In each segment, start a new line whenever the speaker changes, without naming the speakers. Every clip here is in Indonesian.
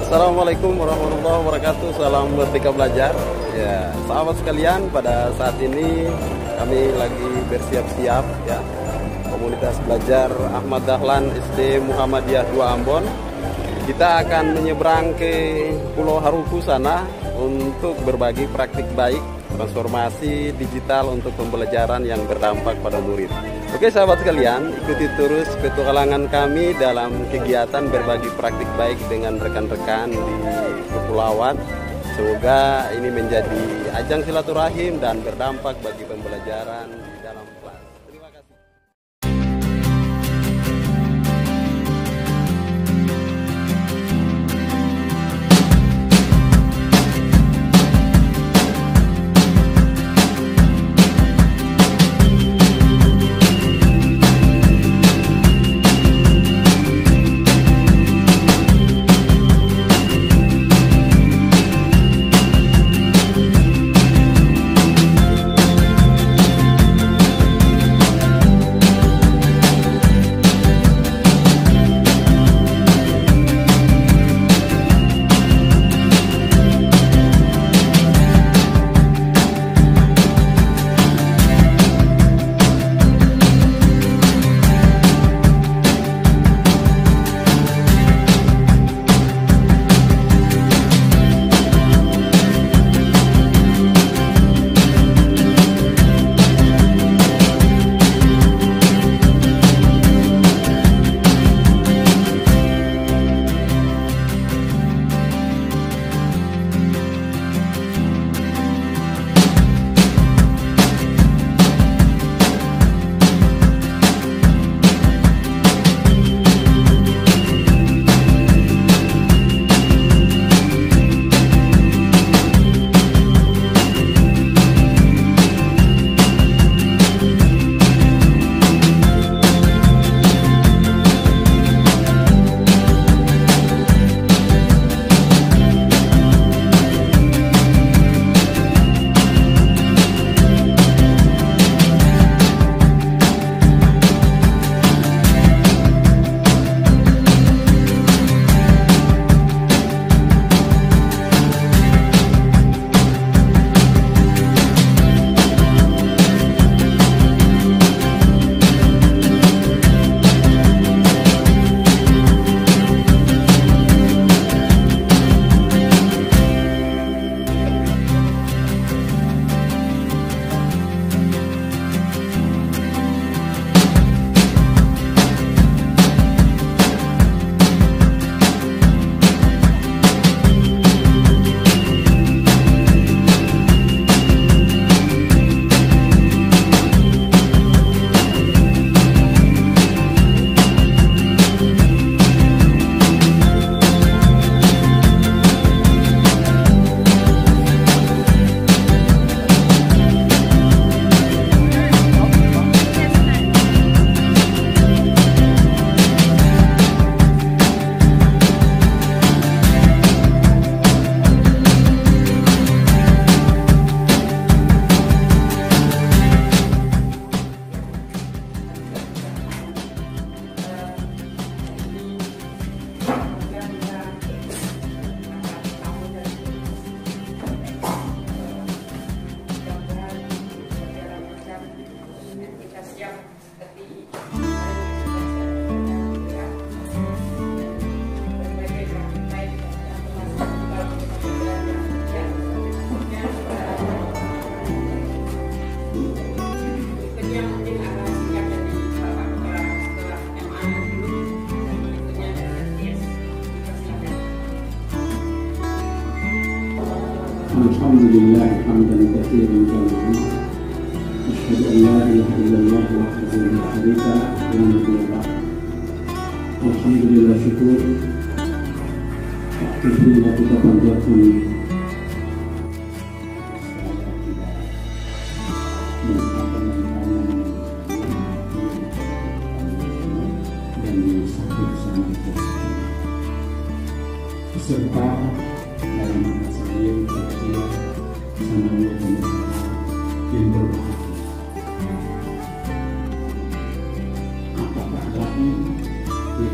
Assalamualaikum warahmatullahi wabarakatuh. Salam Merdeka Belajar. Ya, sahabat sekalian, pada saat ini kami lagi bersiap-siap ya. Komunitas belajar Ahmad Dahlan SD Muhammadiyah 2 Ambon. Kita akan menyeberang ke Pulau Haruku sana untuk berbagi praktik baik transformasi digital untuk pembelajaran yang berdampak pada murid. Oke sahabat sekalian, ikuti terus petualangan kami dalam kegiatan berbagi praktik baik dengan rekan-rekan di kepulauan. Semoga ini menjadi ajang silaturahim dan berdampak bagi pembelajaran di dalam kelas. Terima kasih.
Alhamdulillah hamdan katsiran tayyiban. Asyhadu an la ilaha illallah wahdahu la syarika lahu wa nabiyyu ba'd. Alhamdulillah syukur. Alhamdulillah kita panjatkan serta dalam masa yang kecil sama yang berbahagia. Apakah lagi di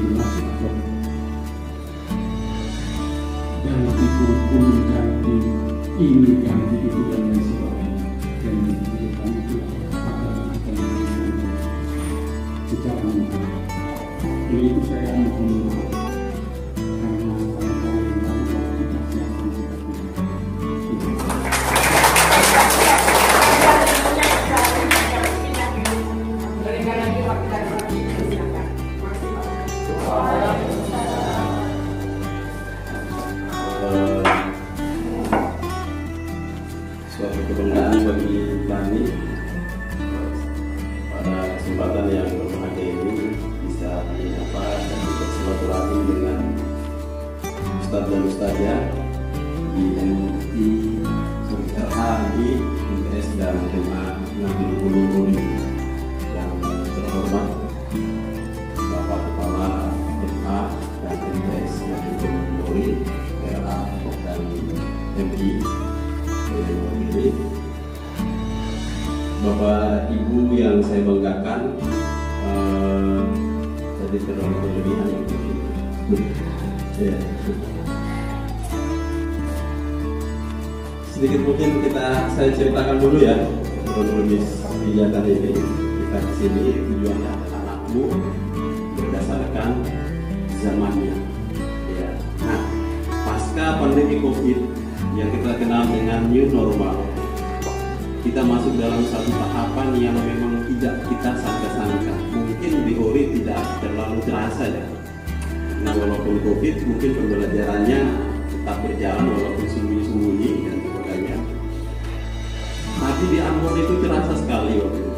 dan dikumpul dan ini ganti itu dan lain sebagainya. Dan diberikan itu akan dilakukan secara mudah. Oleh itu saya mohon maaf karena kawan-kawan yang melakukan tugas yang seperti ini.
Suatu kebanggaan bagi kami pada kesempatan yang berbahagia ini bisa menyapa dan bersilaturahmi dengan Ustadz dan Ustazah di MUI RA di MTS dan SMA Nahdlatul Ulum yang terhormat Bapak Kepala MA dan MTS Nahdlatul Ulum RA dan MI. Bapak Ibu yang saya banggakan, jadi terlalu berlebihan ya. Sedikit mungkin saya ceritakan dulu ya kronologis kegiatan ini. Kita di sini tujuannya adalah anak-anak berdasarkan zamannya. Ya. Nah, pasca pandemi COVID yang kita kenal dengan new normal, kita masuk dalam satu tahapan yang memang tidak kita sangka-sangka. Mungkin di teori tidak terlalu terasa ya. Nah, walaupun COVID mungkin pembelajarannya tetap berjalan walaupun sembunyi-sembunyi dan sebagainya. Tapi di Ambon itu terasa sekali waktu itu.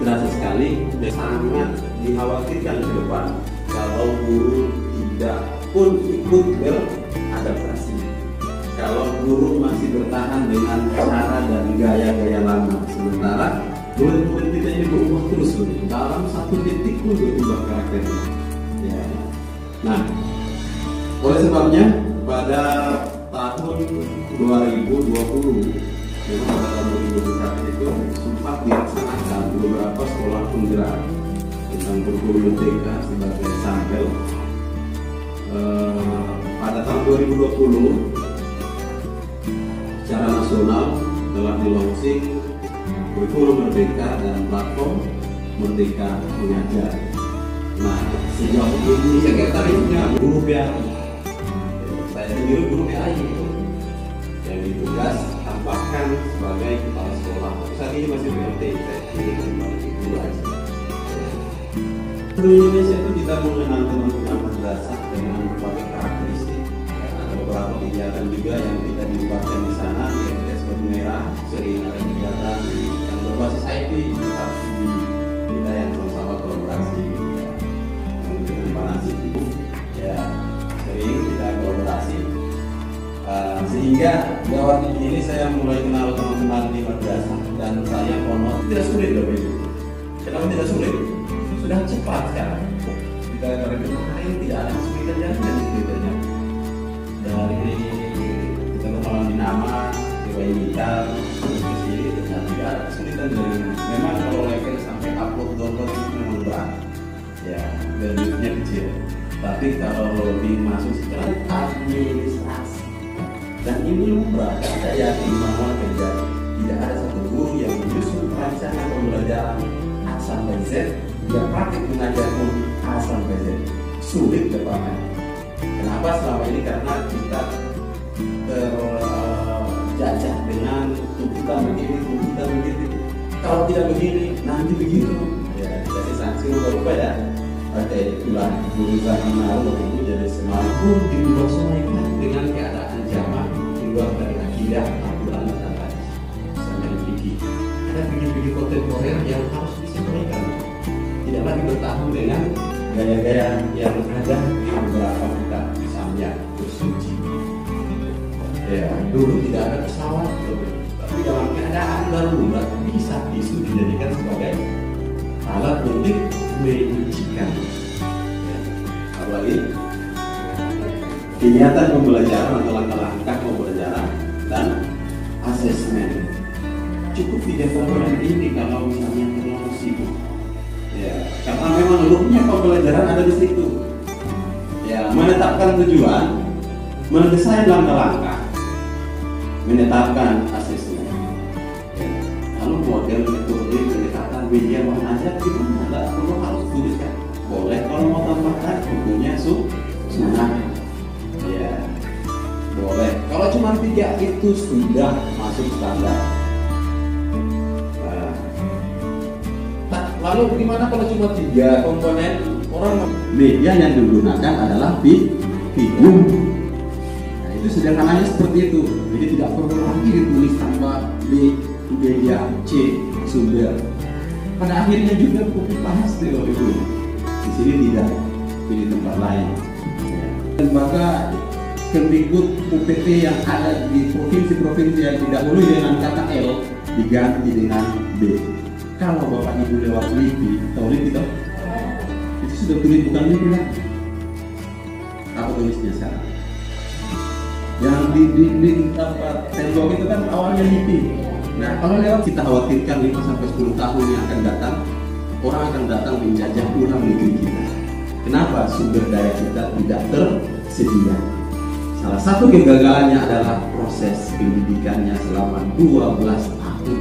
Terasa sekali dan sangat dikhawatirkan ke depan kalau guru tidak pun ikut beradaptasi. Kalau guru masih bertahan dengan cara dan gaya-gaya lama, sementara murid-murid kita ini berubah terus dalam satu detik pun berubah karakternya. Ya. Nah, oleh sebabnya pada tahun 2020, memang pada tahun 2021 itu sempat dilaksanakan beberapa sekolah penggerak tentang kurikulum merdeka sebagai sampel. Pada tahun 2020 secara nasional telah di-launching kurikulum merdeka dan platform Merdeka Mengajar. Nah, sejauh ini sekretariatnya guru BAI. Saya sendiri guru BAI itu yang ditugas tampakkan sebagai kepala sekolah. Saat ini masih BLT, saya ini kembali itu aja. Di Indonesia itu kita mengenal teman-teman madrasah dengan berbagai karakteristik. Ada beberapa kegiatan juga yang kita dilibatkan di sana, di MTS Batu Merah, sering ada kegiatan yang berbasis IT, tapi kita yang sama-sama kolaborasi ya. Dengan Pak Nasib itu, ya sering kita kolaborasi. Sehingga lewat ini saya mulai kenal teman-teman di madrasah dan saya konon tidak sulit loh itu. Kenapa tidak sulit? Sudah cepat sekarang. Kita kemarin tidak ada kesulitan dan kesulitannya. Dari kita kenalan di nama, riwayat kita, terus ke sini ternyata tidak ada kesulitan dari memang kalau level sampai upload download itu memang berat. Ya, bentuknya kecil. Tapi kalau lebih masuk secara administrasi dan ini lumrah, saya yakin bahwa tidak ada satu guru yang menyusun rancangan pembelajaran A sampai Z, dia praktik mengajar pun A sampai Z sulit dapatnya. Kenapa selama ini? Karena kita terjajah dengan tuntutan begini. Kalau tidak begini, nanti begitu. Ya, jadi sanksi berubah ya. Pakai itulah jurusan mengenal itu jadi semakin dibosankan dengan keadaan zaman keluar dari akidah, Al-Quran dan hadis sampai fikih. Ada fikih-fikih kontemporer yang harus disesuaikan. Tidak lagi bertahan dengan gaya-gaya yang ada di beberapa kitab, misalnya bersuci. Ya, dulu tidak ada pesawat, tapi dalam keadaan darurat bisa tisu dijadikan sebagai alat untuk menyucikan. Ya, apalagi kegiatan pembelajaran atau langkah-langkah pembelajaran dan asesmen cukup tidak terlalu ini kalau misalnya terlalu sibuk. Ya, karena memang looknya pembelajaran ada di situ. Ya, menetapkan tujuan
mendesain langkah-langkah, menetapkan asesmen. Lalu model metode pendekatan media mengajar gimana? Nggak perlu harus tulis kan? Boleh kalau mau tambahkan bukunya sunnah. Ya, boleh. Kalau cuma 3 itu sudah masuk standar. Lalu bagaimana kalau cuma 3 komponen? Orang media yang digunakan adalah video. Nah, itu sederhananya seperti itu. Jadi tidak perlu lagi ditulis tambah B, media C, sumber. Pada akhirnya juga copy paste kalau itu. Di sini tidak, di tempat lain. Dan maka Kemdikbud UPT yang ada di provinsi-provinsi yang didahului dengan kata L diganti dengan B. Kalau Bapak Ibu lewat LIPI, tahu LIPI toh? Itu sudah tulis bukan LIPI lah. Apa tulisnya sekarang? Yang di tembok itu kan awalnya LIPI. Nah, kalau lewat kita khawatirkan 5-10 tahun yang akan datang, orang akan datang menjajah ulang negeri kita. Kenapa? Sumber daya kita tidak tersedia. Salah satu kegagalannya adalah proses pendidikannya selama 12 tahun.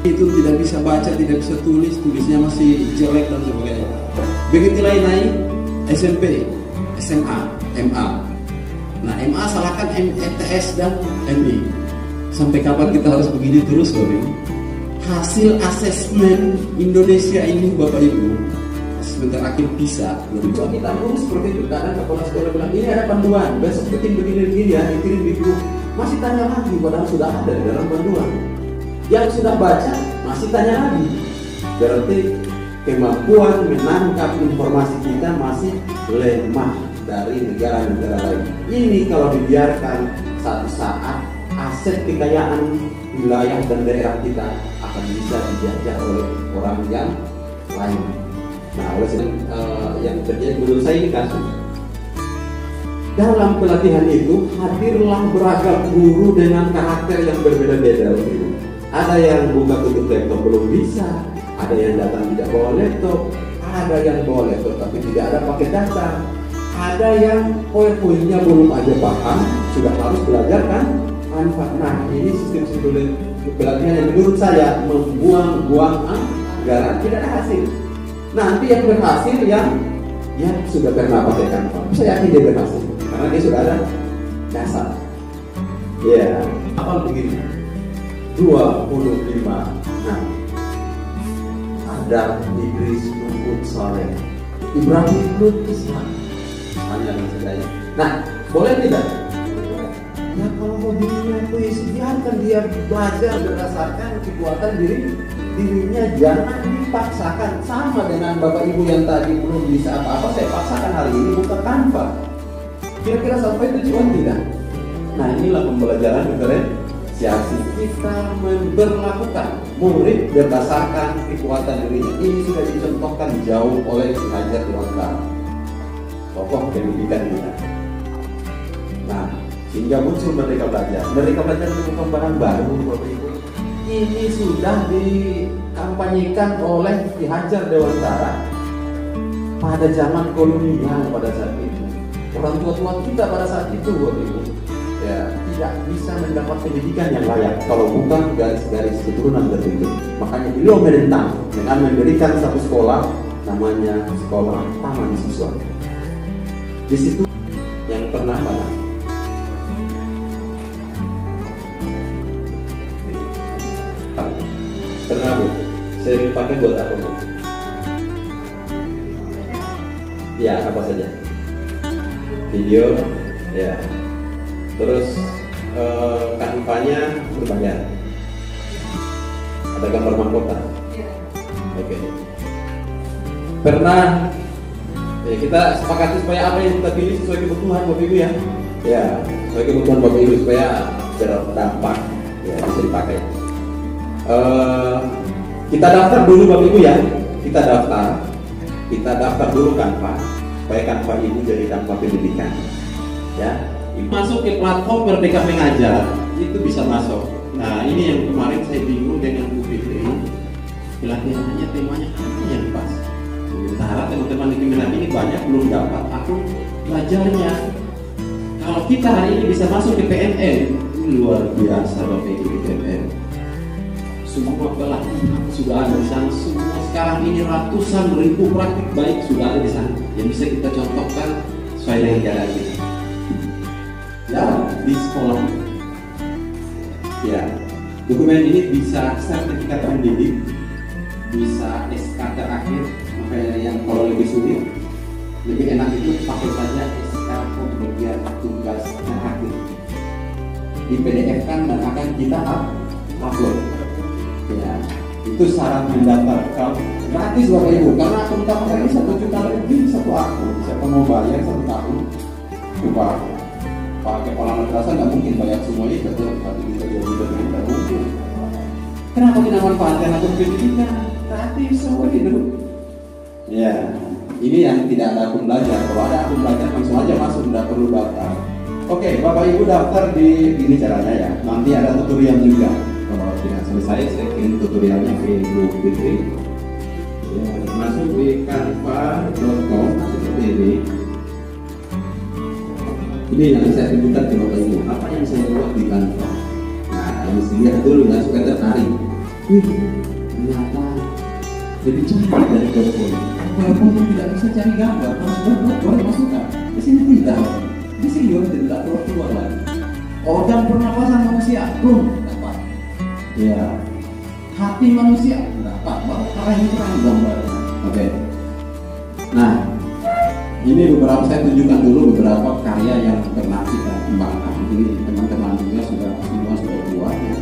Itu tidak bisa baca, tidak bisa tulis, tulisnya masih jelek dan sebagainya. Begitu naik SMP, SMA, MA. Nah, MA salahkan MTS dan MI. Sampai kapan kita harus begini terus, Bapak Ibu? Hasil asesmen Indonesia ini, Bapak Ibu, sebentar akhir PISA, coba kita urus seperti itu. Kadang kepala sekolah bilang ini ada panduan, besok bikin begini ya, dikirim di grup. Masih tanya lagi, padahal sudah ada di dalam panduan. Yang sudah baca masih tanya lagi. Berarti kemampuan menangkap informasi kita masih lemah dari negara-negara lain. Ini kalau dibiarkan, satu saat aset kekayaan wilayah dan daerah kita akan bisa dijajah oleh orang yang lain. Nah, oleh sebab yang terjadi menurut saya ini kasus. Dalam pelatihan itu hadirlah beragam guru dengan karakter yang berbeda-beda. Ada yang buka tutup laptop belum bisa, ada yang datang tidak bawa laptop, ada yang bawa laptop tapi tidak ada pakai data, ada yang poin-poinnya belum aja paham, sudah harus belajar kan? Nah, ini sistem pelatihan yang menurut saya membuang-buang anggaran, tidak ada hasil. Nanti yang berhasil yang sudah pernah pakai Canva, saya yakin dia berhasil karena dia sudah ada dasar. Ya, apa begini? 25. Nah, ada Idris Nukut Saleh, Ibrahim Lutfi hanya saja. Nah, boleh tidak? Ya kalau mau dirinya puisi, biarkan dia belajar berdasarkan kekuatan dirinya, jangan dipaksakan. Sama dengan Bapak Ibu yang tadi belum bisa apa-apa, saya paksakan hari ini buka Canva. Kira-kira sampai tujuan tidak? Nah, inilah pembelajaran diferensiasi. Kita memperlakukan murid berdasarkan kekuatan dirinya. Ini sudah dicontohkan jauh oleh pengajar Dewantara, tokoh pendidikan kita. Nah, sehingga muncul Merdeka Belajar. Merdeka Belajar bukan barang baru, Bapak Ibu. Ini sudah dikampanyekan oleh Ki Hajar Dewantara pada zaman kolonial pada saat itu. Orang tua-tua kita pada saat itu, Bapak Ibu, ya tidak bisa mendapat pendidikan yang layak kalau bukan garis-garis keturunan tertentu. Makanya beliau menentang dengan mendirikan satu sekolah namanya Sekolah Taman Siswa. Di situ yang pernah mana? Pernah Bu? Saya dipakai buat apa Bu? Ya, apa saja? Video, ya. Terus Canva-nya berbayar. Ada gambar mahkota. Oke. Pernah kita sepakati supaya apa yang kita pilih sesuai kebutuhan Bapak Ibu ya. Ya, sesuai kebutuhan Bapak Ibu supaya berdampak, ya bisa dipakai. Kita daftar dulu Bapak Ibu ya. Kita daftar dulu Canva supaya Canva ini jadi Canva pendidikan. Ya. Masuk ke platform Merdeka Mengajar itu bisa masuk. Nah, ini yang kemarin saya bingung dengan Bu Fitri. Pelatihannya temanya apa yang pas? Sementara teman-teman di Kemenak ini banyak belum dapat akun belajarnya. Kalau kita hari ini bisa masuk ke PNN, luar biasa Bapak Ibu di PNN. Semua pelatihan sudah ada di sana. Semua sekarang ini ratusan ribu praktik baik sudah ada di sana yang bisa kita contohkan sesuai dengan jalan kita. Ya, di sekolah. Ya, dokumen ini bisa sertifikat pendidik, bisa SK terakhir. Makanya yang kalau lebih sulit, lebih enak itu pakai saja SK pembagian tugas terakhir. Di PDF kan dan akan kita upload. Ya, itu syarat mendaftar. Kalau gratis Bapak Ibu, karena akun utama ini 1 juta lebih satu akun. Siapa mau bayar 1 tahun? Coba pakai kepala madrasah nggak mungkin bayar semua itu, 1 juta 2 juta nggak mungkin. Kenapa tidak manfaatkan akun pendidikan? Gratis semua hidup. Ya, ini yang tidak ada akun belajar. Kalau ada akun belajar langsung aja masuk, tidak perlu daftar. Oke, Bapak Ibu daftar di ini caranya ya. Nanti ada tutorial juga. Kalau tidak selesai, saya kirim tutorialnya ke grup BT. Ya, masuk di canva.com seperti ini. Ini yang saya tunjukkan ke Bapak Ibu. Apa yang saya buat di Canva? Nah, yang lihat dulu ya supaya tertarik. Ternyata lebih cepat dari PowerPoint. PowerPoint tidak bisa cari gambar, harus boleh masukkan. Di sini tidak. Di sini juga tidak keluar lagi. Organ pernapasan manusia belum dapat. Ya, hati manusia dapat. Baru terang gambarnya. Oke. Nah, ini beberapa saya tunjukkan dulu beberapa karya yang pernah kita kembangkan. Ini teman-teman juga sudah buat ya.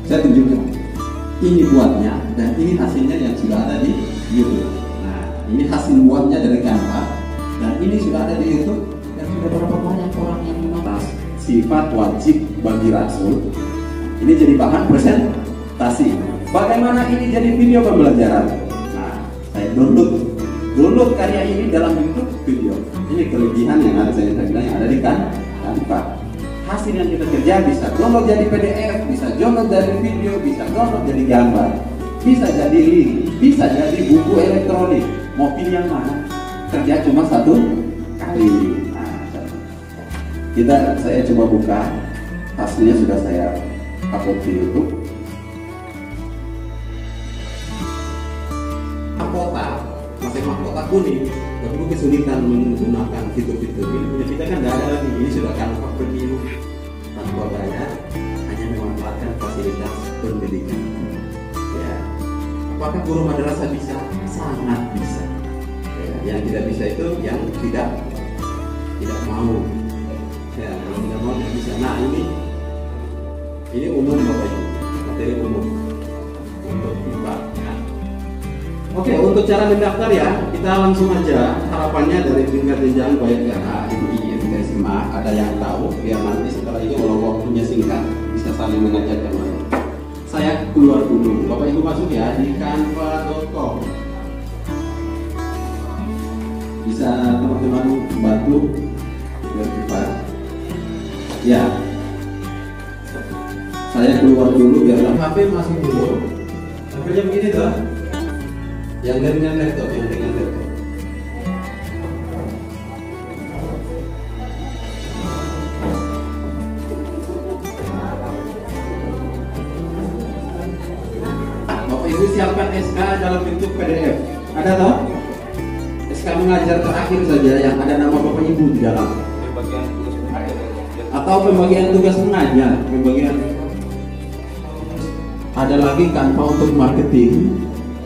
Saya tunjukkan. Ini buatnya dan ini hasilnya yang sudah ada di YouTube. Nah, ini hasil buatnya dari Canva dan ini sudah ada di YouTube dan sudah berapa banyak orang yang menonton. Sifat wajib bagi Rasul. Ini jadi bahan presentasi. Bagaimana ini jadi video pembelajaran? Nah, saya download karya ini dalam bentuk video. Ini kelebihan yang ada saya bilang yang ada di Canva. Hasil yang kita kerja bisa download jadi PDF, bisa download dari video, bisa download jadi gambar, bisa jadi link, bisa jadi buku elektronik. Mau pilih yang mana? Kerja cuma 1 kali. Nah, saya coba buka, hasilnya sudah saya upload di YouTube. Mahkota, masih mahkota kuning, gak perlu kesulitan menggunakan fitur-fitur ini. Kita kan tidak ada lagi, ini sudah Canva Premium. Tanpa bayar, hanya memanfaatkan fasilitas pendidikan. Ya, apakah guru madrasah bisa? Sangat bisa. Ya, yang tidak bisa itu yang tidak mau. Ya, kalau tidak mau tidak bisa. Nah, ini umum Bapak Ibu, materi umum untuk IPA. Oke, untuk cara mendaftar ya, kita langsung aja. Harapannya dari tingkat jenjang baik ya, SMA, ada yang tahu, biar nanti setelah itu kalau waktunya singkat bisa saling mengajarkan lagi. Saya keluar dulu, Bapak Ibu masuk ya di canva.com. Bisa teman-teman bantu biar cepat. Ya, saya keluar dulu biar HP masih dulu. HP-nya begini tuh, yang dengan laptop, siapkan SK dalam bentuk PDF. Ada toh? SK mengajar terakhir saja yang ada nama Bapak Ibu di dalam. Atau pembagian tugas mengajar, ada lagi Canva untuk marketing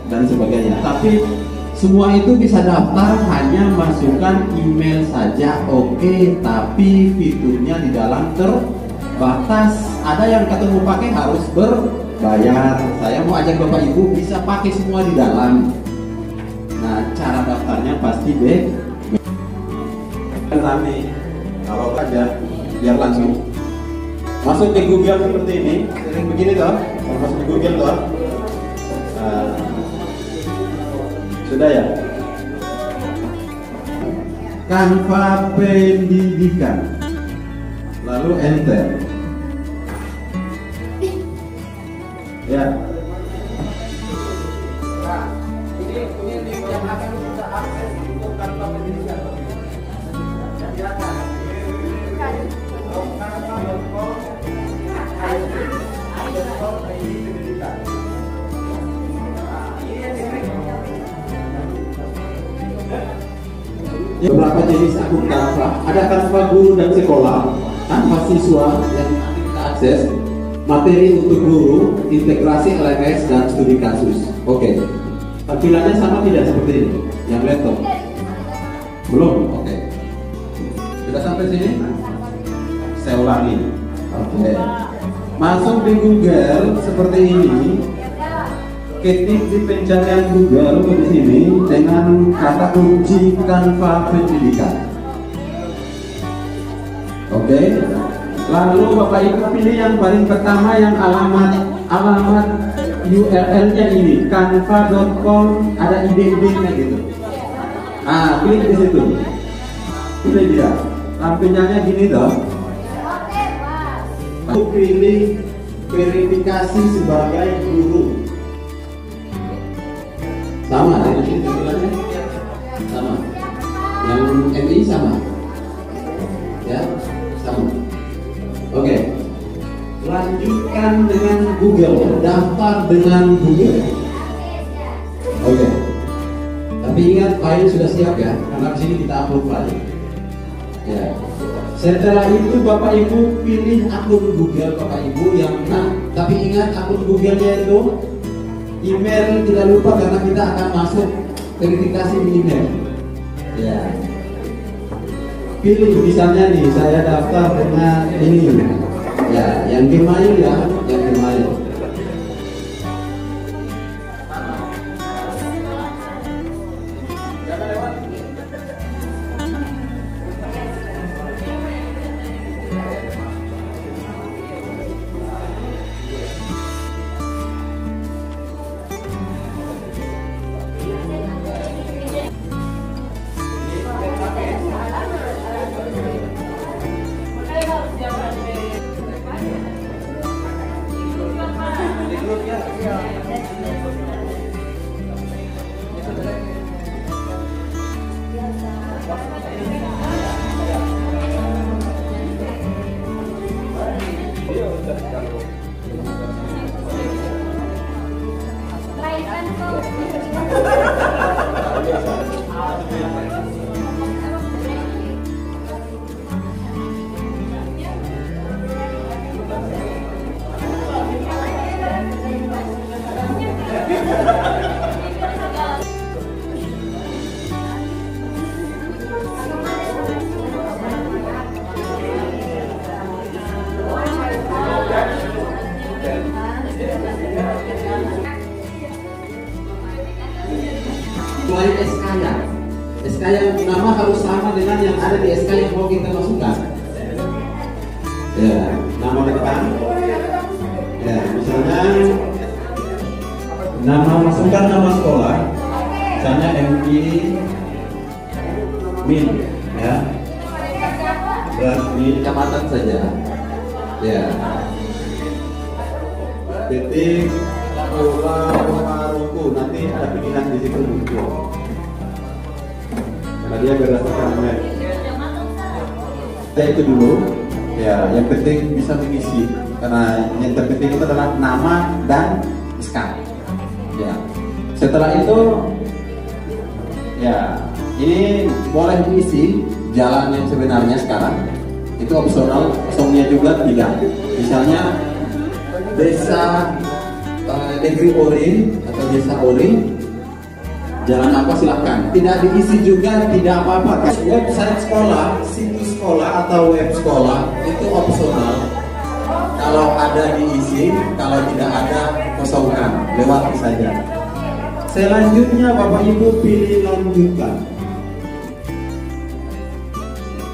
dan sebagainya. Tapi semua itu bisa daftar, hanya masukkan email saja. Oke, tapi fiturnya di dalam terbatas. Ada yang ketemu pakai harus bayar. Saya mau ajak Bapak Ibu bisa pakai semua di dalam. Nah, cara daftarnya pasti nanti kalau ada biar langsung masuk ke Google seperti ini. Sering begini toh, masuk di Google toh. Sudah ya. Canva pendidikan. Lalu enter. Ya, Beberapa jenis akun Canva, ada Canva guru dan sekolah, Canva siswa yang nanti kita akses, materi untuk guru, integrasi LMS dan studi kasus. Oke. Tampilannya sama tidak seperti ini, yang laptop? Belum? Oke. Sudah sampai sini? Saya ulangi. Oke. Masuk di Google seperti ini. Ketik di pencarian Google di sini dengan kata kunci Canva pendidikan. Oke. Lalu Bapak Ibu pilih yang paling pertama yang alamat URL-nya ini canva.com, ada ide-idenya gitu. Ah, klik di situ. Pilih dia. Tampilannya gini dong. Lalu pilih verifikasi sebagai guru. Sama dengan ini tampilannya. Sama. Yang MI sama. Ya, sama. Oke. Lanjutkan dengan Google, daftar dengan Google. Oke. Tapi ingat file sudah siap ya, karena di sini kita upload file. Ya. Setelah itu Bapak Ibu pilih akun Google Bapak Ibu yang tapi ingat akun Google-nya itu email tidak lupa karena kita akan masuk verifikasi di email. Ya. Pilih misalnya nih saya daftar dengan ini. Ya, yang Gmail ya, yang Gmail. Mulai SK-nya. SK yang nama harus sama dengan yang ada di SK yang mau kita masukkan. Ya, nama depan. Ya, misalnya nama masukkan nama sekolah. Misalnya MI Min, ya. Berarti kecamatan saja. Ya. Titik Pulau Ruku, nanti ada pilihan di situ muncul. Karena dia berdasarkan email. Ya itu dulu. Ya, yang penting bisa mengisi. Karena yang terpenting itu adalah nama dan SK. Ya. Setelah itu, ya ini boleh diisi jalan yang sebenarnya sekarang. Itu opsional, kosongnya juga tidak. Misalnya desa negeri Ori atau desa Ori, jalan apa silahkan. Tidak diisi juga tidak apa-apa. Website sekolah, situs sekolah atau web sekolah itu opsional. Kalau ada diisi, kalau tidak ada kosongkan, lewati saja. Selanjutnya Bapak Ibu pilih lanjutkan.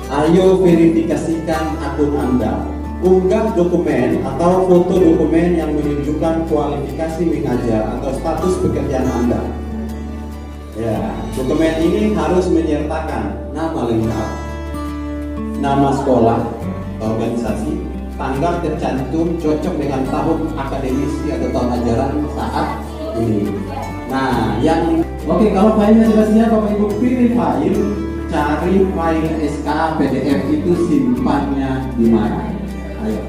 Ayo verifikasikan akun Anda. Unggah dokumen atau foto dokumen yang menunjukkan kualifikasi mengajar atau status pekerjaan Anda. Ya, dokumen ini harus menyertakan nama lengkap, nama sekolah, organisasi, tanggal tercantum cocok dengan tahun akademisi atau tahun ajaran saat ini. Nah, yang oke, kalau filenya sudah siap, Bapak Ibu pilih file, cari file SK PDF itu simpannya di mana. Ayo.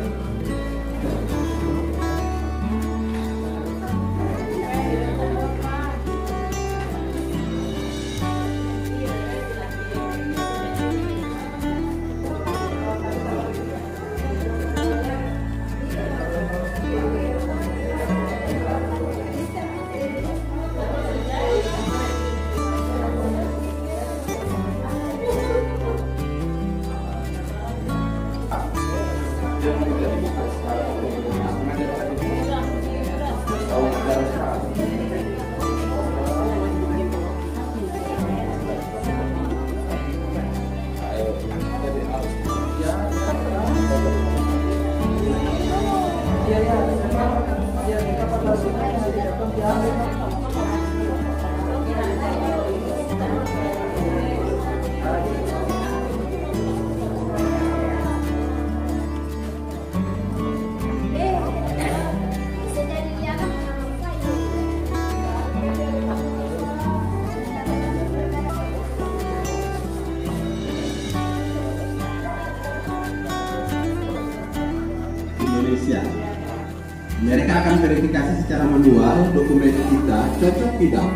akan verifikasi secara manual dokumen kita cocok tidak.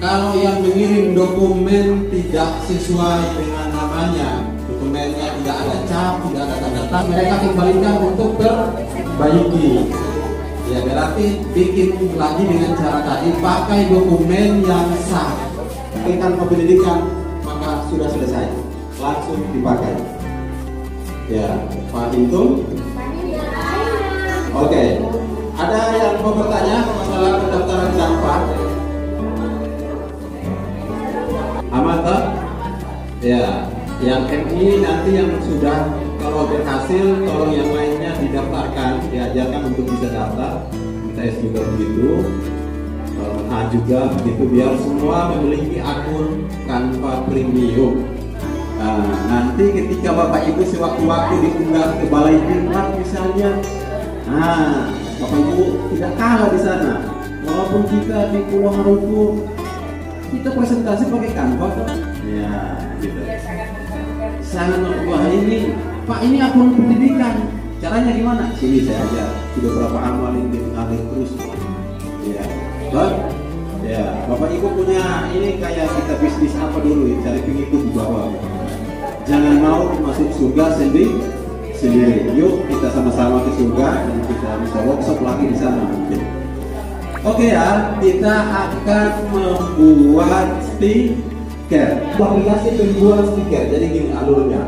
Kalau yang mengirim dokumen tidak sesuai dengan namanya, dokumennya tidak ada cap, tidak ada tanda tangan, mereka kembalikan untuk perbaiki. Ya berarti bikin lagi dengan cara tadi, pakai dokumen yang sah. Tanpa pendidikan maka sudah selesai, langsung dipakai. Ya, paham itu? Oke. Ada yang mau bertanya masalah pendaftaran Canva? Amata? Ya, yang MI nanti yang sudah kalau berhasil, tolong yang lainnya didaftarkan, diajarkan untuk bisa daftar. Kita juga begitu. Nah juga begitu, biar semua memiliki akun Canva Premium. Nah, nanti ketika Bapak Ibu sewaktu-waktu diundang ke Balai Diklat misalnya, nah Bapak Ibu tidak kalah di sana. Walaupun kita di Pulau Maluku, kita presentasi pakai Canva, ya gitu. Sangat wah ini Pak, ini akun pendidikan, caranya gimana? Sini saya ajar. Sudah berapa amal ini ngalir terus. Ya, ya, Bapak Ibu punya ini kayak kita bisnis apa dulu, cari pengikut di bawah. Jangan mau masuk surga sendiri. Yuk kita sama-sama ke surga dan kita bisa workshop lagi di sana mungkin. Oke ya, kita akan membuat stiker. Aplikasi pembuat stiker. Jadi gini alurnya.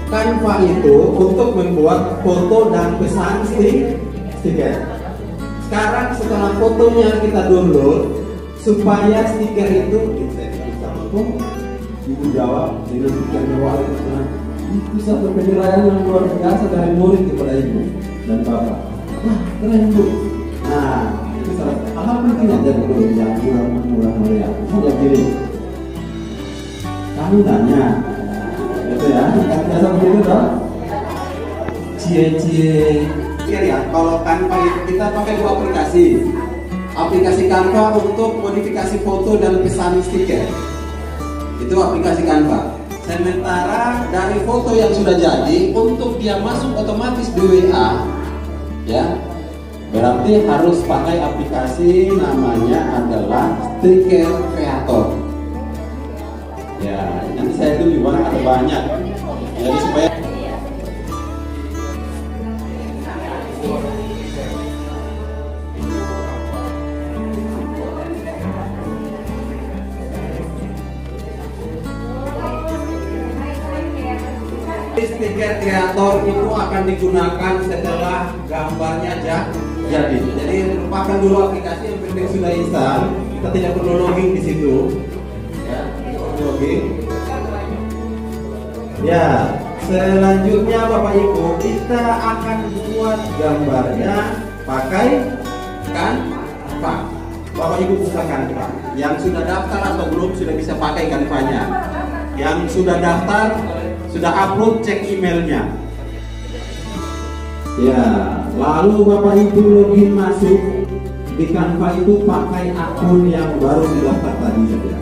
Canva itu untuk membuat foto dan pesan stiker. Sekarang setelah fotonya kita download, supaya stiker itu bisa mampu Ibu jawab dengan stiker mewah itu satu penilaian yang luar biasa dari murid kepada ibu dan bapak. Wah keren bu. Nah itu salah hal penting aja dulu yang murah meriah. Saya pilih. Kamu tanya, gitu ya? Kan biasa begitu dong. Cie. Ya, kalau Canva itu kita pakai dua aplikasi. Aplikasi Canva untuk modifikasi foto dan pesan stiker. Itu aplikasi Canva. Sementara dari foto yang sudah jadi, untuk dia masuk otomatis di WA, ya, berarti harus pakai aplikasi namanya adalah Sticker Creator. Ya, nanti saya tunjuk ada banyak. Jadi supaya stiker kreator itu akan digunakan setelah gambarnya jadi. Jadi lupakan dulu aplikasi, yang penting sudah install. Kita tidak perlu login di situ. Ya, login. Ya, selanjutnya Bapak Ibu kita akan buat gambarnya pakai Canva. Bapak Ibu buka Canva. Yang sudah daftar atau belum sudah bisa pakai Canva-nya. Yang sudah daftar sudah upload, cek emailnya. Ya, lalu Bapak Ibu login masuk di Canva itu pakai akun yang baru didaftar tadi saja.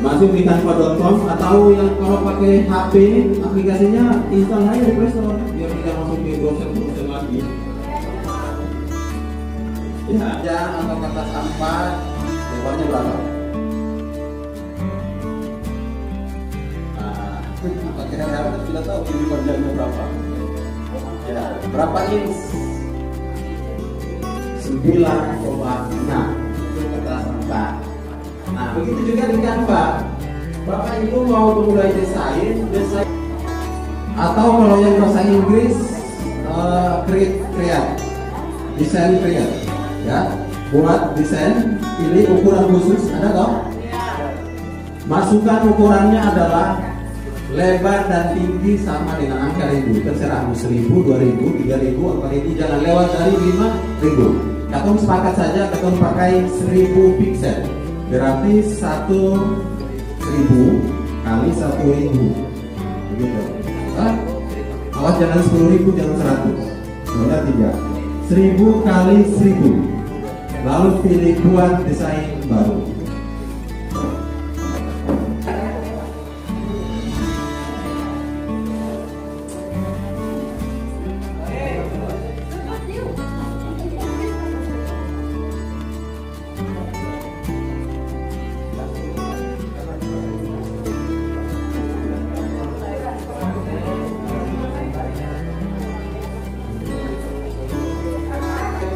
Masuk di canva.com atau yang kalau pakai HP aplikasinya install aja di Play Store biar tidak masuk di browser lagi. Ya, aja atau kata sampah lebarnya berapa? Kira-kira sudah tahu ini panjangnya berapa? Ya, berapa inch? 9,6 itu kertas 4. Nah, begitu juga di Canva. Bapak Ibu mau memulai desain atau kalau yang bahasa Inggris create, desain create, ya, buat desain, pilih ukuran khusus, ada toh? Masukkan ukurannya adalah lebar dan tinggi sama dengan angka 1000, terserah 1000, 2000, 3000, 4000, jangan lewat dari 5000. Katong sepakat saja katong pakai 1000 pixel, berarti 1000 kali 1000, begitu. Awas jangan 10.000, jangan 100, soalnya 3. 1000 kali 1000, lalu pilih buat desain baru.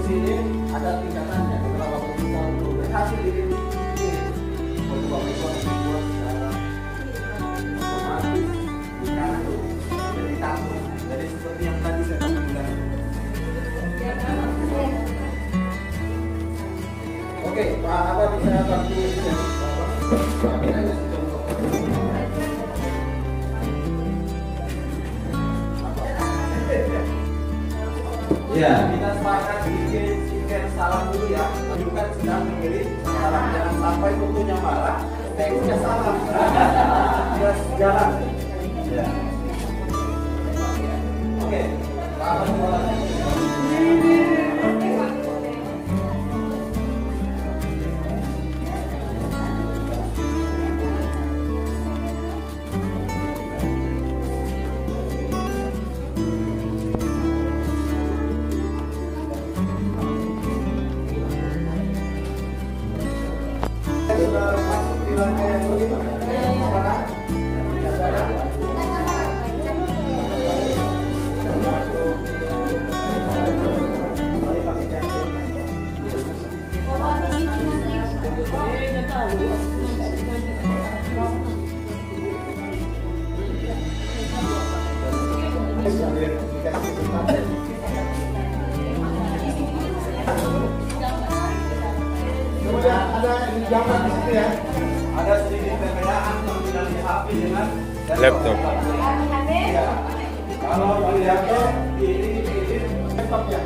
sini ada tingkatannya. Setelah Bapak Ibu tahu berhasil ini, waktu Bapak Ibu harus dibuat secara otomatis di kartu jadi kartu. Jadi seperti yang tadi saya tampilkan. Oke, Pak Abah bisa bantu ya, kita sepakat bikin stiker salam dulu ya. Bukan sedang mengirim salam, jangan sampai fotonya marah, teksnya salam. Terus jalan. Ya. Oke, Pak Abah jualan. Kemudian ada gambar di situ ya. Ada sedikit perbedaan tampilan di HP dengan
laptop.
Ya. Kalau di laptop ini laptop ya.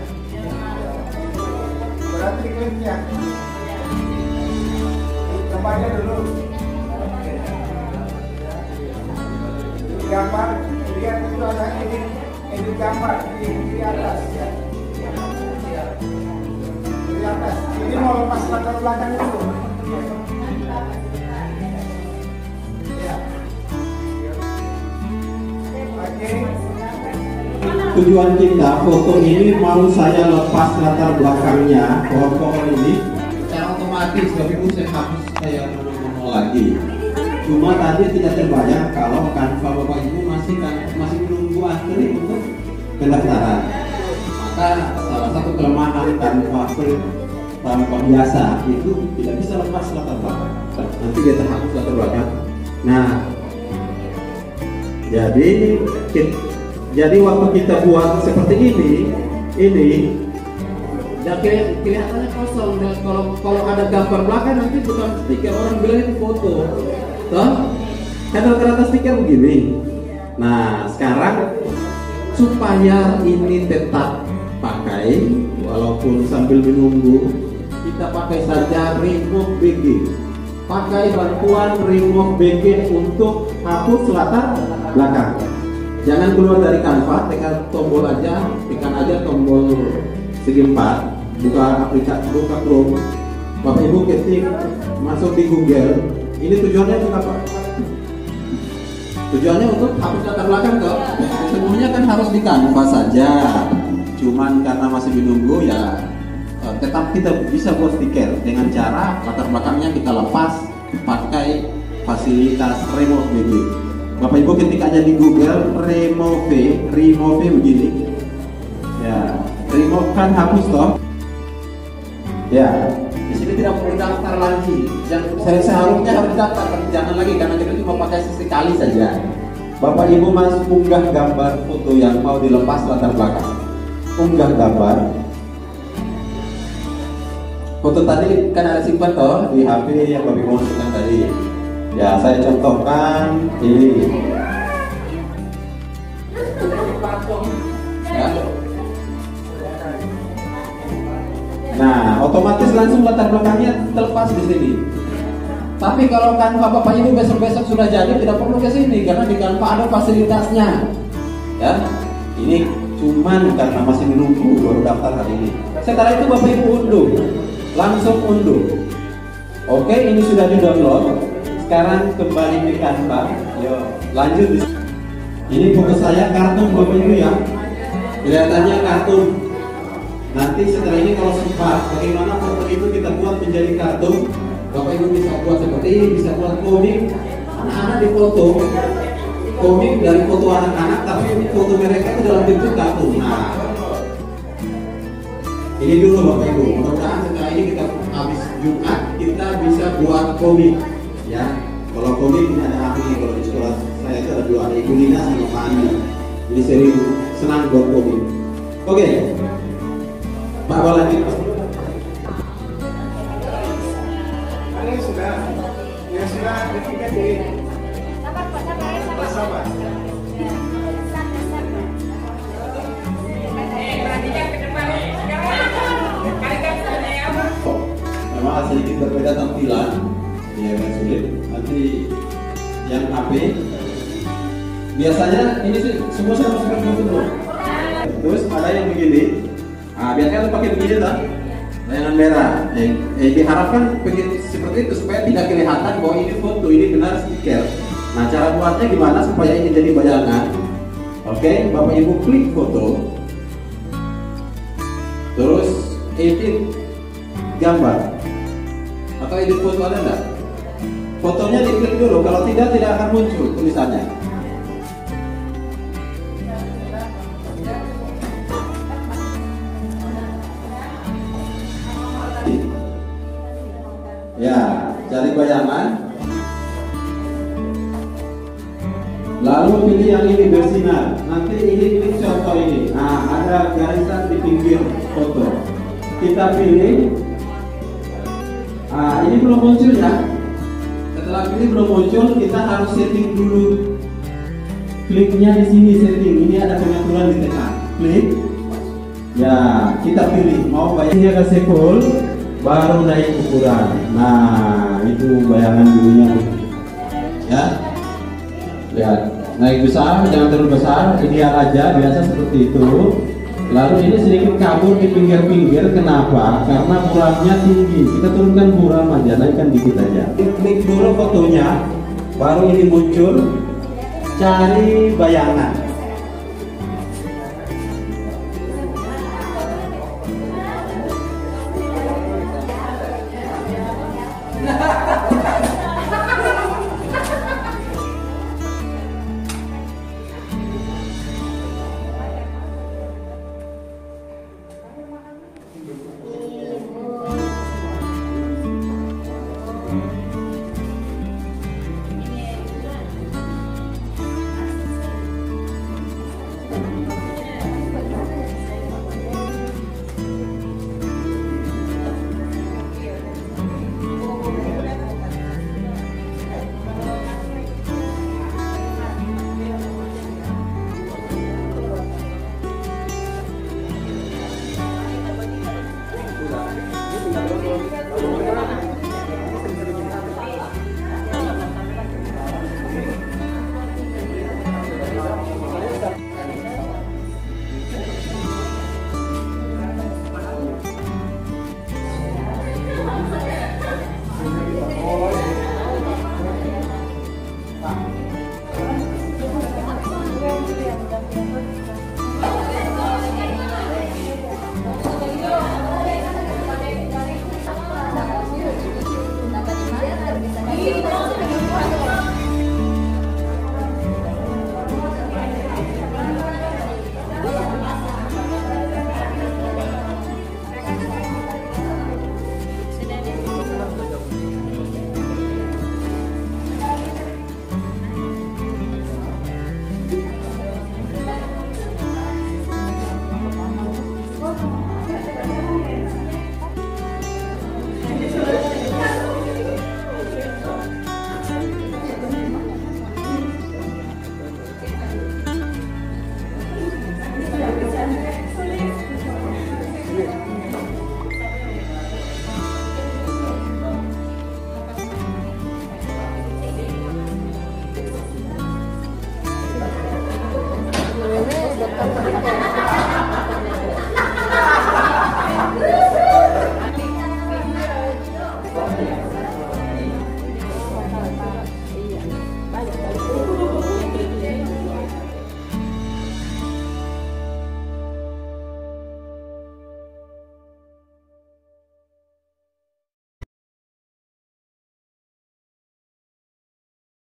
Berarti klipnya. Gambarnya dulu. Gambar lihat itu ada edit gambar di atas ya. Di atas. Ini mau lepas latar belakang dulu. Ya. Oke.
Tujuan kita foto ini mau saya lepas latar belakangnya pohon-pohon ini secara otomatis, tapi pun saya hapus kayak mono-mono lagi. Cuma tadi tidak terbayang kalau Canva Bapak Ibu masih menunggu antri untuk pendaftaran. Maka salah satu kelemahan Canva biasa itu tidak bisa lepas latar belakang. Nanti dia terhapus latar belakang. Nah, jadi waktu kita buat seperti ini ya kelihatannya kosong. Dan kalau ada gambar belakang nanti bukan stiker, orang bilang itu foto. Toh, kan rata-rata stiker begini. Nah, sekarang supaya ini tetap pakai walaupun sambil menunggu, kita pakai saja remove BG. Pakai bantuan remove BG untuk hapus latar belakang. Jangan keluar dari Canva, tekan tombol aja, tekan aja tombol segi 4, buka aplikasi, buka Chrome. Bapak Ibu ketik masuk di Google. Ini tujuannya untuk apa? Tujuannya untuk hapus latar belakang toh. Semuanya kan harus di Canva saja. Cuman karena masih menunggu ya, tetap kita bisa buat stiker dengan cara latar belakangnya kita lepas pakai fasilitas remove BG. Bapak Ibu ketik aja di Google remove begini. Ya, remove kan hapus toh. Ya, di sini tidak perlu daftar lagi. Seharusnya harus daftar, tapi jangan lagi karena kita cuma pakai sekali saja. Bapak Ibu masuk unggah gambar foto yang mau dilepas latar belakang. Unggah gambar. Foto tadi kan ada simpan toh di HP yang Bapak Ibu masukkan tadi. Ya, saya contohkan ini. Ya. Nah, otomatis langsung latar belakangnya terlepas di sini. Tapi kalau Canva Bapak Ibu besok-besok sudah jadi, tidak perlu ke sini karena di Canva ada fasilitasnya. Ya, ini cuman karena masih menunggu baru daftar hari ini. Setelah itu Bapak Ibu unduh, langsung unduh. Oke, ini sudah di download. Sekarang kembali ke Canva. Yuk, lanjut. Ini foto saya kartun Bapak Ibu ya. Kelihatannya kartun. Nanti setelah ini kalau sempat, bagaimana foto itu kita buat menjadi kartun. Bapak Ibu bisa buat seperti ini, bisa buat komik. Anak-anak di foto komik dari foto anak-anak, tapi foto mereka itu dalam bentuk kartun. Nah,
Ini dulu Bapak Ibu. Mudah-mudahan setelah ini kita habis Jumat kita bisa buat komik, ya. Kalau komik ini ada ahli. Kalau di sekolah saya itu ada 2, ada Ibu Lina sama Pak Andi. Jadi sering senang buat komik. Oke, Pak Baladi.
Sudah ketika di sabar.
Memang sedikit berbeda tampilan, ya agak sulit. Nanti yang HP biasanya ini sih semua saya masukkan foto dulu. Terus ada yang begini. Biasanya pakai begini tak? Layanan merah. Diharapkan seperti itu supaya tidak kelihatan bahwa ini foto, ini benar stiker. Nah, cara buatnya gimana supaya ini jadi bayangan? Oke, Bapak Ibu klik foto, terus edit gambar atau edit foto, ada enggak? Fotonya diklik dulu, kalau tidak akan muncul tulisannya. Ya, cari bayangan. Lalu pilih yang ini bersinar. Nanti ini klik contoh ini. Nah, ada garisan di pinggir foto. Kita pilih. Ini belum muncul ya. Setelah pilih belum muncul, kita harus setting dulu. Kliknya di sini setting. Ini ada pengaturan di tengah. Klik. Ya, kita pilih mau bayangnya ke sekol, baru naik ukuran. Nah, itu bayangan dulunya. Ya. Lihat, naik besar, jangan terlalu besar, ideal aja, biasa seperti itu. Lalu ini sedikit kabur di pinggir-pinggir, kenapa? Karena buramnya tinggi. Kita turunkan buram aja, naikkan dikit aja. Klik dulu fotonya, baru ini muncul. Cari bayangan.